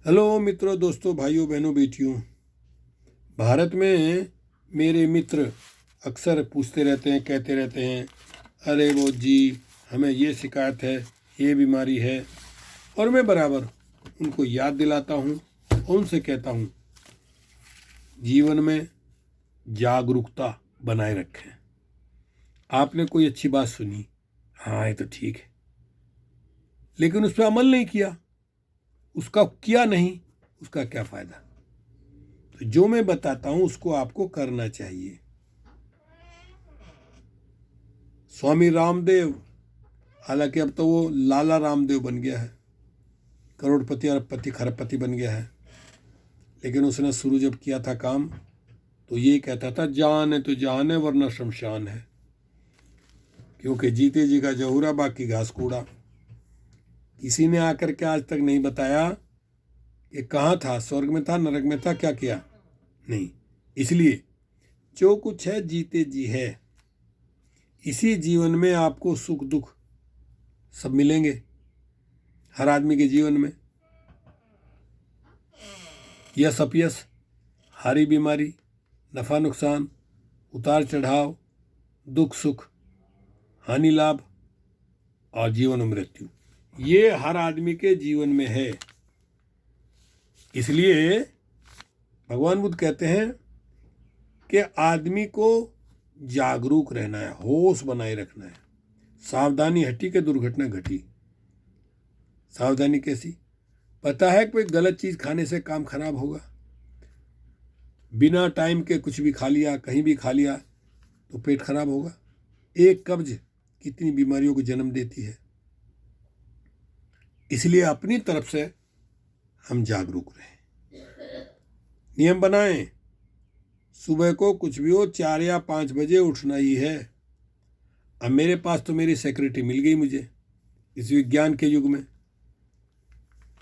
Hello मित्रों, दोस्तों, भाइयों, बहनों, बेटियों। भारत में मेरे मित्र अक्सर पूछते रहते हैं, कहते रहते हैं, अरे वो जी, हमें ये शिकायत है, ये बीमारी है। और मैं बराबर उनको याद दिलाता हूँ और उनसे कहता हूँ, जीवन में जागरूकता बनाए रखें। आपने कोई अच्छी बात सुनी, हाँ ये तो ठीक है, लेकिन उस पर अमल नहीं किया, उसका किया नहीं, उसका क्या फ़ायदा। तो जो मैं बताता हूँ उसको आपको करना चाहिए। स्वामी रामदेव, हालांकि अब तो वो लाला रामदेव बन गया है, करोड़पति अरबपति खरबपति बन गया है, लेकिन उसने शुरू जब किया था काम तो ये कहता था, जान है तो जान है वरना शमशान है, क्योंकि जीते जी का जहूरा बाकी घास कूड़ा। किसी ने आकर के आज तक नहीं बताया कि कहाँ था, स्वर्ग में था, नरक में था, क्या किया, नहीं। इसलिए जो कुछ है जीते जी है। इसी जीवन में आपको सुख दुख सब मिलेंगे, हर आदमी के जीवन में। यश अपयश, हारी बीमारी, नफ़ा नुकसान, उतार चढ़ाव, दुख सुख, हानि लाभ और जीवन मृत्यु, ये हर आदमी के जीवन में है। इसलिए भगवान बुद्ध कहते हैं कि आदमी को जागरूक रहना है, होश बनाए रखना है। सावधानी हटी के दुर्घटना घटी। सावधानी कैसी? पता है कि कोई गलत चीज़ खाने से काम खराब होगा, बिना टाइम के कुछ भी खा लिया, कहीं भी खा लिया तो पेट खराब होगा। एक कब्ज कितनी बीमारियों को जन्म देती है। इसलिए अपनी तरफ से हम जागरूक रहें, नियम बनाएं। सुबह को कुछ भी हो 4 या 5 बजे उठना ही है। अब मेरे पास तो मेरी सेक्रेटरी मिल गई मुझे इस विज्ञान के युग में।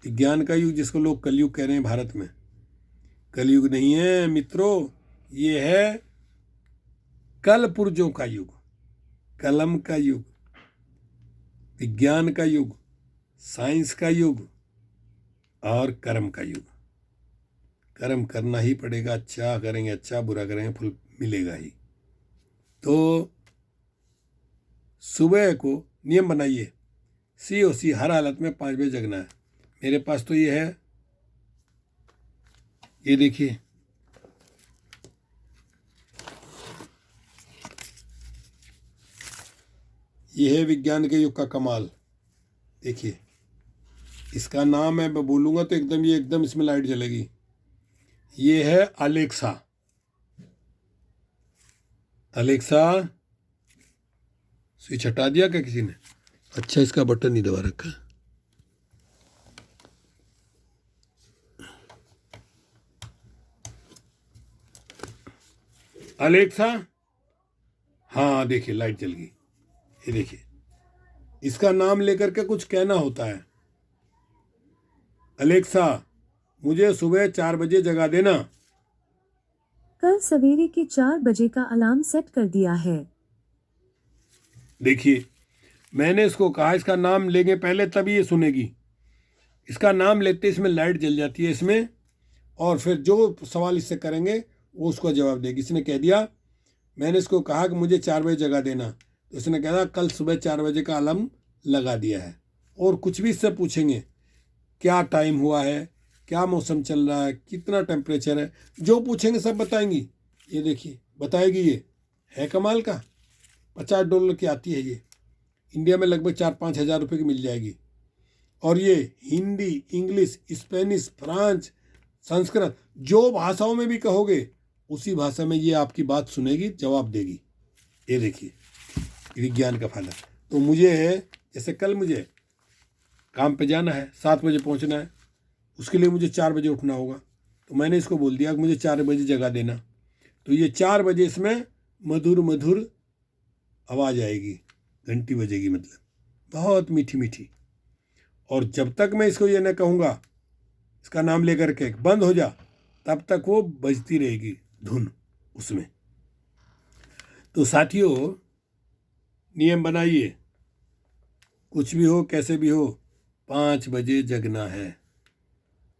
विज्ञान का युग जिसको लोग कलयुग कह रहे हैं भारत में, कलयुग नहीं है मित्रों, ये है कल पुर्जों का युग, कलम का युग, विज्ञान का युग, साइंस का युग और कर्म का युग। कर्म करना ही पड़ेगा, अच्छा करेंगे अच्छा, बुरा करेंगे फल मिलेगा ही। तो सुबह को नियम बनाइए, सी हर हालत में 5 बजे जगना है। मेरे पास तो ये है, ये देखिए, ये है विज्ञान के युग का कमाल। देखिए, इसका नाम है, मैं बोलूँगा तो एकदम ये एकदम इसमें लाइट जलेगी। ये है अलेक्सा। अलेक्सा, स्विच हटा दिया क्या किसी ने? अच्छा, इसका बटन नहीं दबा रखा। अलेक्सा, हाँ देखिए लाइट जल गई। ये देखिए, इसका नाम लेकर के कुछ कहना होता है। अलेक्सा, मुझे सुबह 4 बजे जगा देना। कल सवेरे के 4 बजे का अलार्म सेट कर दिया है। देखिए, मैंने इसको कहा इसका नाम लेंगे पहले तभी ये सुनेगी। इसका नाम लेते इसमें लाइट जल जाती है इसमें, और फिर जो सवाल इससे करेंगे वो उसको जवाब देगी। इसने कह दिया, मैंने इसको कहा कि मुझे 4 बजे जगा देना, तो इसने कहा कल सुबह 4 बजे का अलार्म लगा दिया है। और कुछ भी इससे पूछेंगे, क्या टाइम हुआ है, क्या मौसम चल रहा है, कितना टेम्परेचर है, जो पूछेंगे सब बताएंगी। ये देखिए बताएगी, ये है कमाल का। $50 की आती है ये, इंडिया में लगभग 4-5 हज़ार रुपये की मिल जाएगी। और ये Hindi, English, Spanish, France, Sanskrit, जो भाषाओं में भी कहोगे उसी भाषा में ये आपकी बात सुनेगी, जवाब देगी। ये देखिए विज्ञान का फायदा। तो मुझे है, जैसे कल मुझे काम पे जाना है, 7 बजे पहुंचना है, उसके लिए मुझे 4 बजे उठना होगा, तो मैंने इसको बोल दिया कि मुझे 4 बजे जगा देना। तो ये 4 बजे इसमें मधुर मधुर आवाज़ आएगी, घंटी बजेगी, मतलब बहुत मीठी मीठी। और जब तक मैं इसको ये न कहूँगा, इसका नाम लेकर के बंद हो जा, तब तक वो बजती रहेगी धुन उसमें। तो साथियों, नियम बनाइए, कुछ भी हो कैसे भी हो 5 बजे जगना है।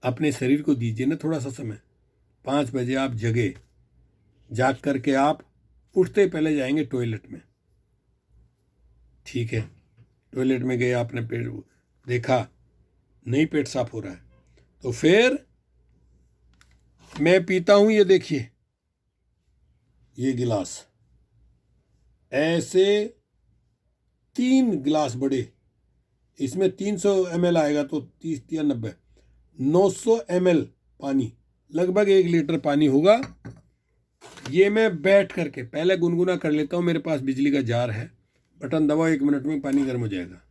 अपने शरीर को दीजिए ना थोड़ा सा समय। 5 बजे आप जगे, जाग करके आप उठते ही पहले जाएंगे टॉयलेट में, ठीक है। टॉयलेट में गए, आपने पेट देखा नहीं पेट साफ हो रहा है, तो फिर मैं पीता हूं, ये देखिए ये गिलास, ऐसे 3 गिलास बड़े, इसमें 300 ml आएगा तो 30 या 90, 900 ml पानी, लगभग 1 लीटर पानी होगा। ये मैं बैठ करके पहले गुनगुना कर लेता हूँ। मेरे पास बिजली का जार है, बटन दबाओ, 1 मिनट में पानी गर्म हो जाएगा।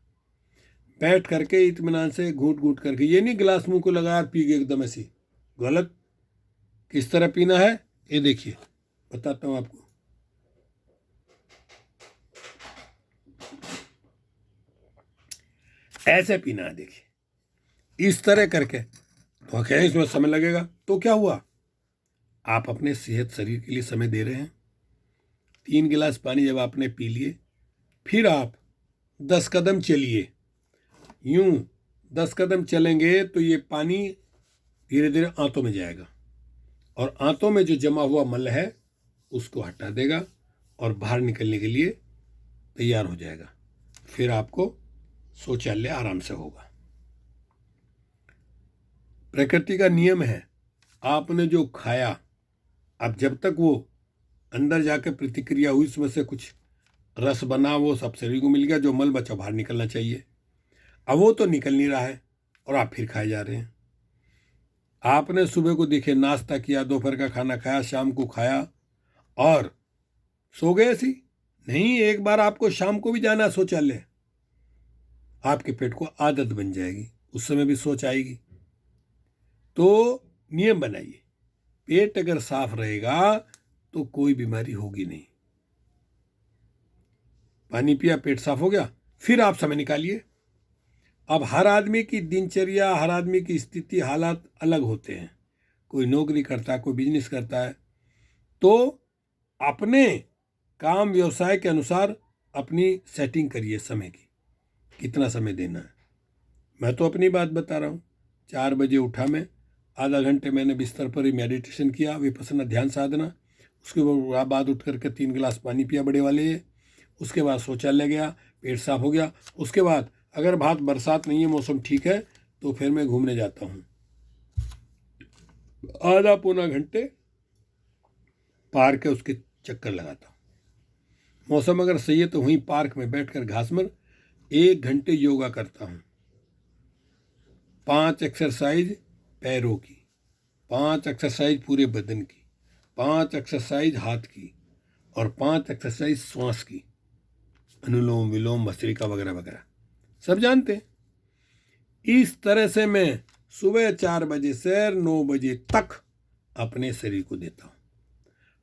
बैठ करके इत्मीनान से घूट घूट करके, ये नहीं गिलास मुंह को लगा पी गए एकदम ऐसी, गलत। किस तरह पीना है ये देखिए, बताता हूँ आपको। ऐसे पीना है, देखिए इस तरह करके। तो क्या इसमें समय लगेगा, तो क्या हुआ, आप अपने सेहत शरीर के लिए समय दे रहे हैं। 3 गिलास पानी जब आपने पी लिए, फिर आप 10 कदम चलिए। यूं 10 कदम चलेंगे तो ये पानी धीरे धीरे आंतों में जाएगा, और आंतों में जो जमा हुआ मल है उसको हटा देगा और बाहर निकलने के लिए तैयार हो जाएगा। फिर आपको शौचालय आराम से होगा। प्रकृति का नियम है, आपने जो खाया, अब जब तक वो अंदर जाकर प्रतिक्रिया हुई, उसमें से कुछ रस बना, वो सब शरीर को मिल गया, जो मल बचा बाहर निकलना चाहिए। अब वो तो निकल नहीं रहा है और आप फिर खाए जा रहे हैं। आपने सुबह को देखे नाश्ता किया, दोपहर का खाना खाया, शाम को खाया और सो गए ऐसी नहीं। एक बार आपको शाम को भी जाना शौचालय, आपके पेट को आदत बन जाएगी, उस समय भी सोच आएगी। तो नियम बनाइए, पेट अगर साफ रहेगा तो कोई बीमारी होगी नहीं। पानी पिया, पेट साफ हो गया, फिर आप समय निकालिए। अब हर आदमी की दिनचर्या, हर आदमी की स्थिति, हालात अलग होते हैं। कोई नौकरी करता है, कोई बिजनेस करता है, तो अपने काम व्यवसाय के अनुसार अपनी सेटिंग करिए समय की, कितना समय देना है। मैं तो अपनी बात बता रहा हूँ। 4 बजे उठा मैं, आधा घंटे मैंने बिस्तर पर ही मेडिटेशन किया, विपස්සना ध्यान साधना। उसके बाद उठ करके 3 गिलास पानी पिया बड़े वाले। उसके बाद शौचालय गया, पेट साफ हो गया। उसके बाद अगर बरसात नहीं है, मौसम ठीक है, तो फिर मैं घूमने जाता हूँ। आधा पौना घंटे पार्क है उसके चक्कर लगाता हूँ। मौसम अगर सही है तो वहीं पार्क में बैठकर घास पर 1 घंटे योगा करता हूँ। 5 एक्सरसाइज पैरों की, 5 एक्सरसाइज पूरे बदन की, 5 एक्सरसाइज हाथ की, और 5 एक्सरसाइज श्वास की, अनुलोम विलोम भस्त्रिका वगैरह वगैरह, सब जानते हैं। इस तरह से मैं सुबह 4 बजे से 9 बजे तक अपने शरीर को देता हूँ।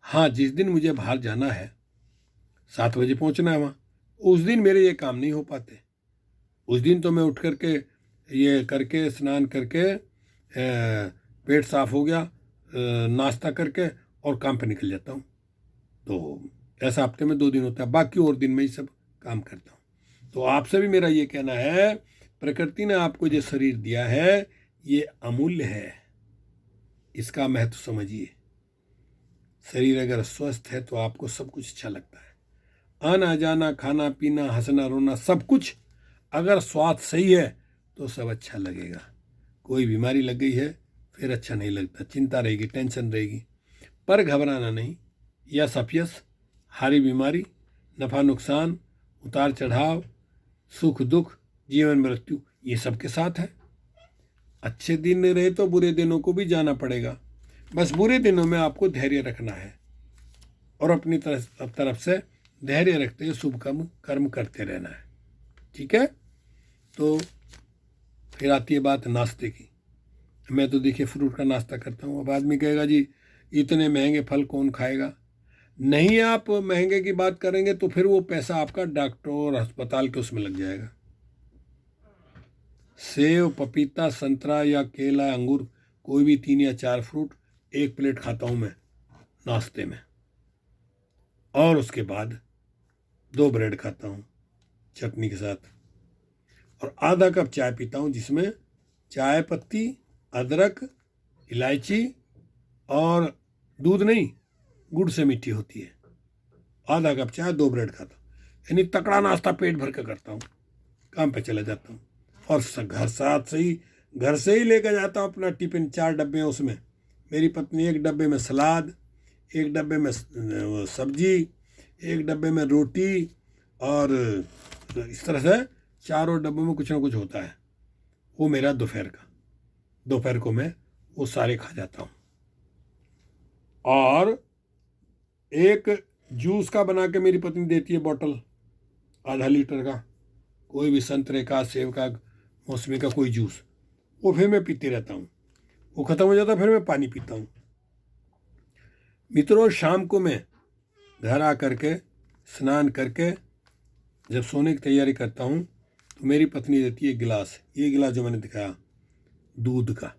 हाँ, जिस दिन मुझे बाहर जाना है, 7 बजे पहुँचना है वहाँ, उस दिन मेरे ये काम नहीं हो पाते। उस दिन तो मैं उठ करके ये करके, स्नान करके, पेट साफ हो गया, नाश्ता करके और काम पे निकल जाता हूँ। तो ऐसा हफ्ते में 2 दिन होता है, बाकी और दिन में ही सब काम करता हूँ। तो आपसे भी मेरा ये कहना है, प्रकृति ने आपको जो शरीर दिया है ये अमूल्य है, इसका महत्व समझिए। शरीर अगर स्वस्थ है तो आपको सब कुछ अच्छा लगता है। आना जाना, खाना पीना, हंसना रोना, सब कुछ अगर स्वास्थ्य सही है तो सब अच्छा लगेगा। कोई बीमारी लग गई है फिर अच्छा नहीं लगता, चिंता रहेगी, टेंशन रहेगी। पर घबराना नहीं, यस अपयस, हारी बीमारी, नफ़ा नुकसान, उतार चढ़ाव, सुख दुख, जीवन मृत्यु, ये सब के साथ है। अच्छे दिन रहे तो बुरे दिनों को भी जाना पड़ेगा। बस बुरे दिनों में आपको धैर्य रखना है और अपनी तरफ से धैर्य रखते हुए शुभ कर्म करते रहना है, ठीक है। तो फिर आती है बात नाश्ते की। मैं तो देखिए फ्रूट का नाश्ता करता हूँ। अब आदमी कहेगा जी इतने महंगे फल कौन खाएगा। नहीं, आप महंगे की बात करेंगे तो फिर वो पैसा आपका डॉक्टर और अस्पताल के उसमें लग जाएगा। सेब, पपीता, संतरा या केला, अंगूर, कोई भी 3 या 4 फ्रूट 1 प्लेट खाता हूँ मैं नाश्ते में, और उसके बाद 2 ब्रेड खाता हूँ चटनी के साथ, और आधा कप चाय पीता हूँ, जिसमें चाय पत्ती, अदरक, इलायची और दूध नहीं, गुड़ से मीठी होती है। आधा कप चाय, 2 ब्रेड खाता हूँ, यानी तकड़ा नाश्ता पेट भर के करता हूँ। काम पे चला जाता हूँ और घर से ही लेकर जाता हूँ अपना टिफिन। 4 डब्बे हैं उसमें। मेरी पत्नी 1 डब्बे में सलाद, 1 डब्बे में सब्जी, 1 डब्बे में रोटी, और इस तरह से चारों डब्बों में कुछ ना कुछ होता है। वो मेरा दोपहर को मैं वो सारे खा जाता हूँ। और एक जूस का बना के मेरी पत्नी देती है बॉटल, आधा लीटर का, कोई भी संतरे का, सेब का, मौसमी का कोई जूस, वो फिर मैं पीते रहता हूँ। वो ख़त्म हो जाता है, फिर मैं पानी पीता हूँ। मित्रों, शाम को मैं घर आ करके स्नान करके जब सोने की तैयारी करता हूँ तो मेरी पत्नी देती है गिलास, ये गिलास जो मैंने दिखाया दूध का,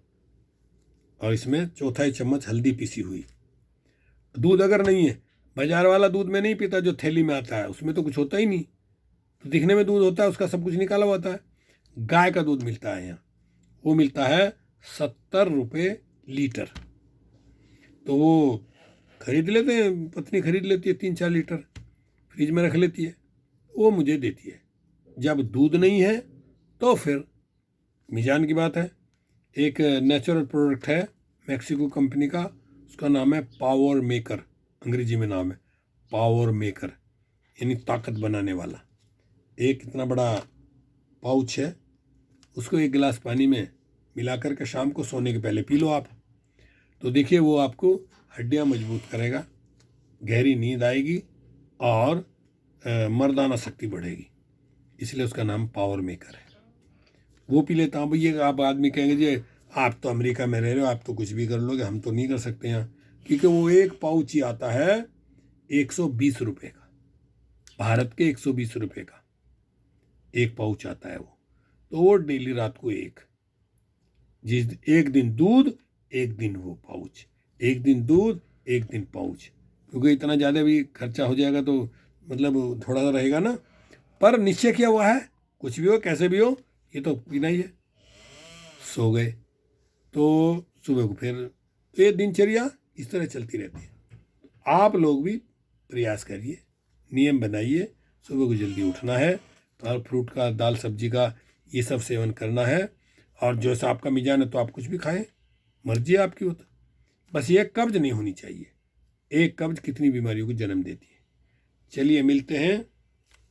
और इसमें 1/4 चम्मच हल्दी पीसी हुई। दूध अगर नहीं है, बाजार वाला दूध मैं नहीं पीता जो थैली में आता है, उसमें तो कुछ होता ही नहीं, तो दिखने में दूध होता है, उसका सब कुछ निकाला होता है। गाय का दूध मिलता है यहाँ, वो मिलता है 70 रुपये लीटर। तो वो खरीद लेते हैं, पत्नी खरीद लेती है 3-4 लीटर, फ्रिज में रख लेती है, वो मुझे देती है। जब दूध नहीं है तो फिर मिजान की बात है, एक नेचुरल प्रोडक्ट है मैक्सिको कंपनी का, उसका नाम है पावर मेकर, अंग्रेजी में नाम है पावर मेकर, यानी ताकत बनाने वाला। एक इतना बड़ा पाउच है, उसको 1 गिलास पानी में मिला करके शाम को सोने के पहले पी लो आप, तो देखिए वो आपको हड्डियां मजबूत करेगा, गहरी नींद आएगी और मर्दाना शक्ति बढ़ेगी। इसलिए उसका नाम पावर मेकर है। वो पी लेता हूँ। भैया आप आदमी कहेंगे जी आप तो अमेरिका में रह रहे हो, आप तो कुछ भी कर लोगे, हम तो नहीं कर सकते यहाँ, क्योंकि वो एक पाउच ही आता है 120 रुपये का, भारत के 120 रुपये का एक पाउच आता है वो। तो वो डेली रात को एक दिन दूध, एक दिन वो पाउच, एक दिन दूध, एक दिन पाउच, क्योंकि इतना ज़्यादा भी खर्चा हो जाएगा तो मतलब थोड़ा सा रहेगा ना, पर निश्चय किया हुआ है, कुछ भी हो कैसे भी हो ये तो पीना ही है। सो गए तो सुबह को फिर, तो ये दिनचर्या इस तरह चलती रहती है। आप लोग भी प्रयास करिए, नियम बनाइए, सुबह को जल्दी उठना है, फल फ्रूट का, दाल सब्जी का ये सब सेवन करना है, और जैसा आपका मिजान है तो आप कुछ भी खाएं, मर्जी है आपकी होता, बस ये कब्ज नहीं होनी चाहिए। एक कब्ज कितनी बीमारियों को जन्म देती है। चलिए मिलते हैं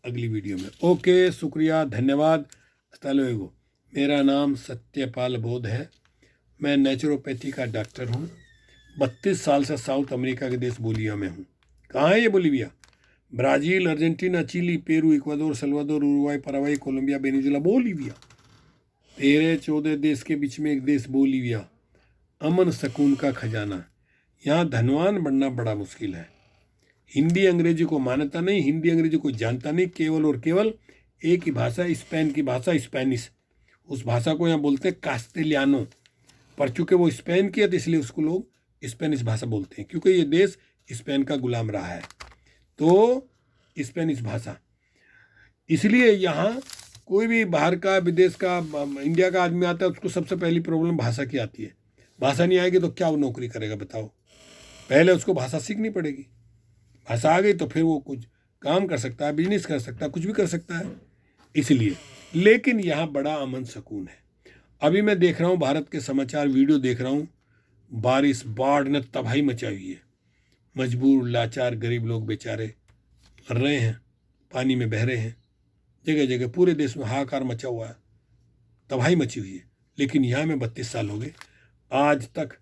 अगली वीडियो में। ओके, शुक्रिया, धन्यवाद, हasta luego। मेरा नाम सत्यपाल बोध है, मैं नेचुरोपैथी का डॉक्टर हूँ। 32 साल से साउथ अमेरिका के देश बोलिविया में हूँ। कहाँ है ये Bolivia? Brazil, Argentina, Chile, Peru, Ecuador, Salvador, Uruguay, Paraguay, Colombia, Venezuela, Bolivia. 13-14 देश के बीच में एक देश बोलिविया, अमन सुकून का खजाना। यहाँ धनवान बनना बड़ा मुश्किल है। हिंदी अंग्रेजी को मान्यता नहीं, हिंदी अंग्रेजी को जानता नहीं, केवल और केवल एक ही भाषा, स्पेन की भाषा स्पेनिश, उस भाषा को यहाँ बोलते हैं कास्टेलियानो, पर चूँकि वो स्पेन की है तो इसलिए उसको लोग स्पेनिश भाषा बोलते हैं, क्योंकि ये देश स्पेन का गुलाम रहा है, तो स्पेनिश भाषा। इसलिए यहाँ कोई भी बाहर का, विदेश का, इंडिया का आदमी आता है, उसको सबसे पहली प्रॉब्लम भाषा की आती है। भाषा नहीं आएगी तो क्या वो नौकरी करेगा बताओ? पहले उसको भाषा सीखनी पड़ेगी, भाषा आ गई तो फिर वो कुछ काम कर सकता है, बिजनेस कर सकता है, कुछ भी कर सकता है। इसलिए, लेकिन यहाँ बड़ा अमन सुकून है। अभी मैं देख रहा हूँ, भारत के समाचार वीडियो देख रहा हूँ, बारिश, बाढ़ ने तबाही मचाई हुई है। मजबूर, लाचार, गरीब लोग बेचारे मर रहे हैं, पानी में बह रहे हैं, जगह जगह पूरे देश में हाहाकार मचा हुआ है, तबाही मची हुई है। लेकिन यहाँ में 32 साल हो गए, आज तक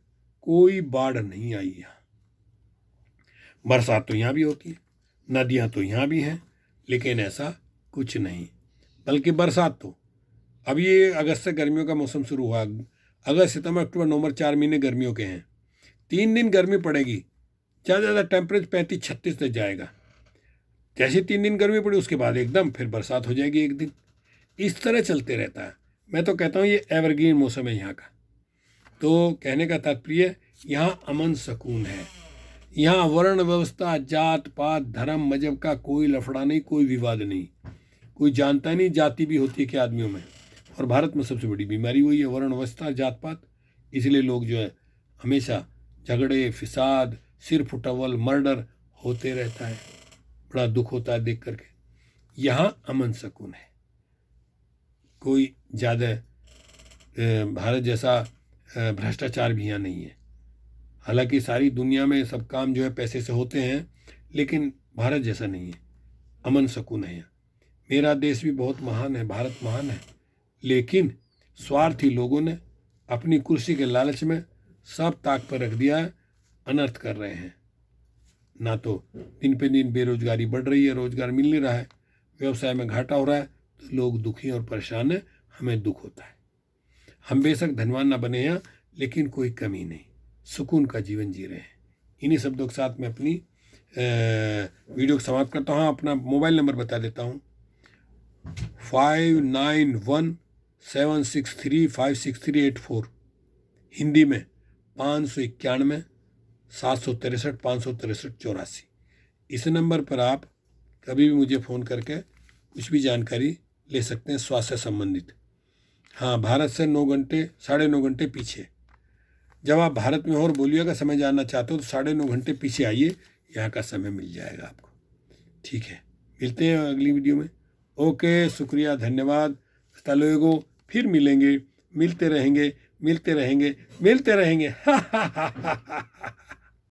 कोई बाढ़ नहीं आई यहाँ। बरसात तो यहाँ भी होती है, नदियाँ तो यहाँ भी हैं, लेकिन ऐसा कुछ नहीं। बल्कि बरसात तो अब ये अगस्त से गर्मियों का मौसम शुरू हुआ, अगस्त, सितंबर, अक्टूबर, नवंबर 4 महीने गर्मियों के हैं। 3 दिन गर्मी पड़ेगी, ज़्यादा टेम्परेचर 35-36 तक जाएगा। जैसे 3 दिन गर्मी पड़ी उसके बाद एकदम फिर बरसात हो जाएगी एक दिन। इस तरह चलते रहता है। मैं तो कहता हूँ ये एवरग्रीन मौसम है यहाँ का। तो कहने का तात्पर्य, यहाँ अमन सुकून है। यहाँ वर्ण व्यवस्था, जात पात, धर्म, मजहब का कोई लफड़ा नहीं, कोई विवाद नहीं, कोई जानता नहीं जाति भी होती है क्या आदमियों में। और भारत में सबसे बड़ी बीमारी वही है, वर्ण व्यवस्था, जात पात। इसलिए लोग जो है हमेशा झगड़े फिसाद सिर फुटवल मर्डर होते रहता है। बड़ा दुख होता है देख करके। यहाँ अमन सुकून है, कोई ज़्यादा भारत जैसा भ्रष्टाचार भी यहाँ नहीं है। हालांकि सारी दुनिया में सब काम जो है पैसे से होते हैं, लेकिन भारत जैसा नहीं है, अमन सुकून है यहाँ। मेरा देश भी बहुत महान है, भारत महान है, लेकिन स्वार्थी लोगों ने अपनी कुर्सी के लालच में सब ताक पर रख दिया है, अनर्थ कर रहे हैं। ना तो दिन पे दिन बेरोजगारी बढ़ रही है, रोजगार मिल नहीं रहा है, व्यवसाय में घाटा हो रहा है, तो लोग दुखी और परेशान हैं, हमें दुख होता है। हम बेशक धनवान ना बने हैं, लेकिन कोई कमी नहीं, सुकून का जीवन जी रहे हैं। इन्हीं शब्दों के साथ मैं अपनी वीडियो को समाप्त करता हूँ। अपना मोबाइल नंबर बता देता हूँ, 5917635638 हिंदी में 591-763-563-84। इस नंबर पर आप कभी भी मुझे फ़ोन करके कुछ भी जानकारी ले सकते हैं स्वास्थ्य संबंधित। हाँ, भारत से 9 घंटे 9.5 घंटे पीछे। जब आप भारत में हो और बोलिएगा समय जानना चाहते हो तो 9.5 घंटे पीछे आइए, यहाँ का समय मिल जाएगा आपको। ठीक है, मिलते हैं अगली वीडियो में। ओके, शुक्रिया, धन्यवाद। हasta luego, फिर मिलेंगे, मिलते रहेंगे, मिलते रहेंगे, मिलते रहेंगे।